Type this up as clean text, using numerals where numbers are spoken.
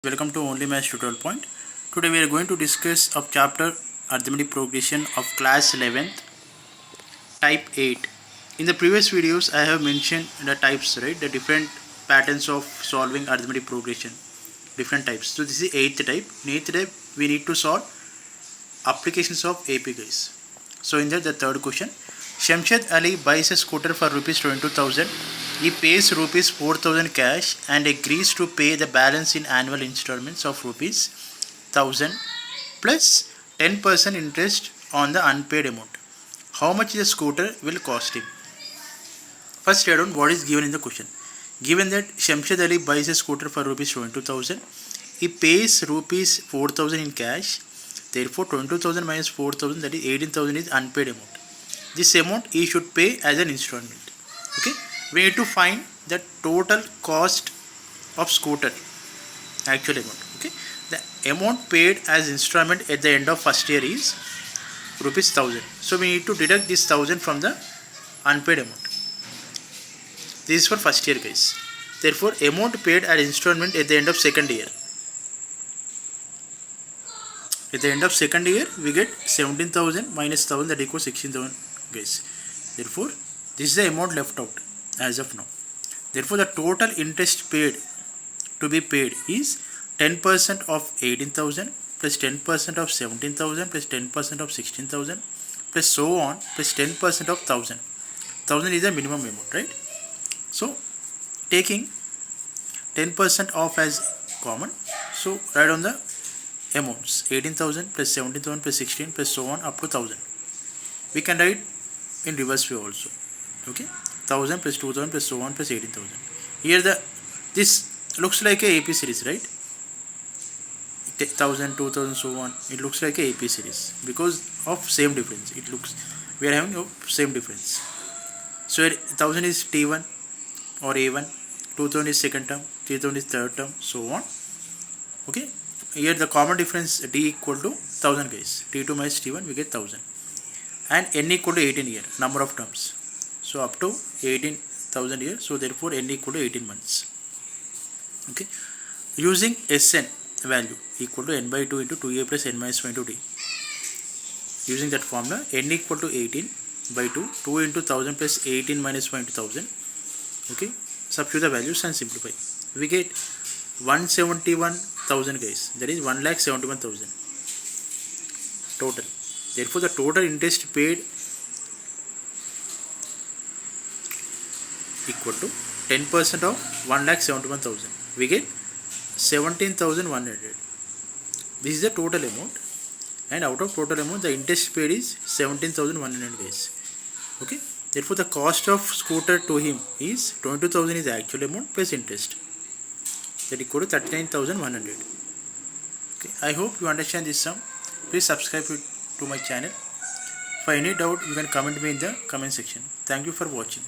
Welcome to Only Maths Tutorial Point. Today we are going to discuss of chapter Arithmetic Progression of class 11th type 8. In the previous videos I have mentioned the types, right? The different patterns of solving arithmetic progression, different types. So this is 8th type. In 8th type we need to solve applications of AP guys. So in that the third question, Shamshad Ali buys a scooter for rupees 22,000. He pays rupees 4,000 cash and agrees to pay the balance in annual installments of rupees 1,000 plus 10% interest on the unpaid amount. How much the scooter will cost him? First write down what is given in the question. Given that Shamshad Ali buys a scooter for rupees 22,000, he pays rupees 4,000 in cash. Therefore 22,000 minus 4,000, that is 18,000 is unpaid amount. This amount he should pay as an installment. Okay, we need to find the total cost of scooter, actual amount. Okay, the amount paid as installment at the end of first year is rupees 1,000. So we need to deduct this 1,000 from the unpaid amount. This is for first year guys. Therefore amount paid as installment at the end of second year. At the end of second year we get 17,000 minus 1,000, that equals 16,000 guys. Therefore this is the amount left out as of now. Therefore the total interest paid to be paid is 10% of 18,000 plus 10% of 17,000 plus 10% of 16,000 plus so on plus 10% of 1,000. 1,000 is the minimum amount, right? So taking 10% off as common, so write on the amounts 18,000 plus 17,000 plus 16 plus so on up to 1,000. We can write in reverse way also. Okay, 1,000 plus 2,000 plus so on plus 18,000. Here this looks like a AP series, right? 1,000, 2,000, so on. It looks like a AP series because of same difference. It looks, we are having a same difference. So 1,000 is T1 or A1, 2,000 is second term, 3,000 is third term, so on. Okay, here the common difference D equal to 1,000 guys. T2 minus T1 we get 1,000, and N equal to 18 here, number of terms. So up to 18,000 here. So therefore N equal to 18 months. Okay, using Sn value equal to N by 2 into 2A plus N minus 1 into D. Using that formula, N equal to 18 by 2, 2 into 1,000 plus 18 minus 1 into 1,000. Okay, substitute the values and simplify. We get 171,000 guys. That is 1,71,000 total. Therefore the total interest paid equal to 10% of 1,71,000. We get 17,100. This is the total amount, and out of total amount the interest paid is 17,100 guys. Okay, therefore the cost of scooter to him is 22,000 is the actual amount plus interest, that equal to 39,100. Okay, I hope you understand this sum. Please subscribe to my channel. For any doubt you can comment me in the comment section. Thank you for watching.